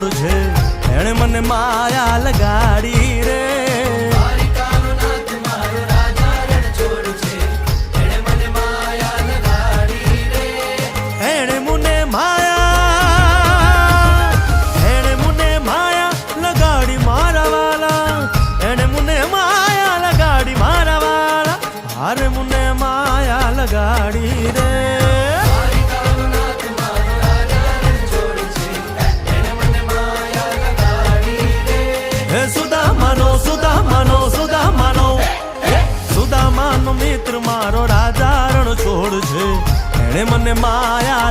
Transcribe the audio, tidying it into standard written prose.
છે એણે મને માયા લગાડી રે એણે મને માયા લગાડી મારા વાલા એણે મને માયા લગાડી મારા વાલા હારે મને માયા લગાડી રે સુદામાનો મિત્ર મારો રાજા રણ છોડ છે એણે મને માયા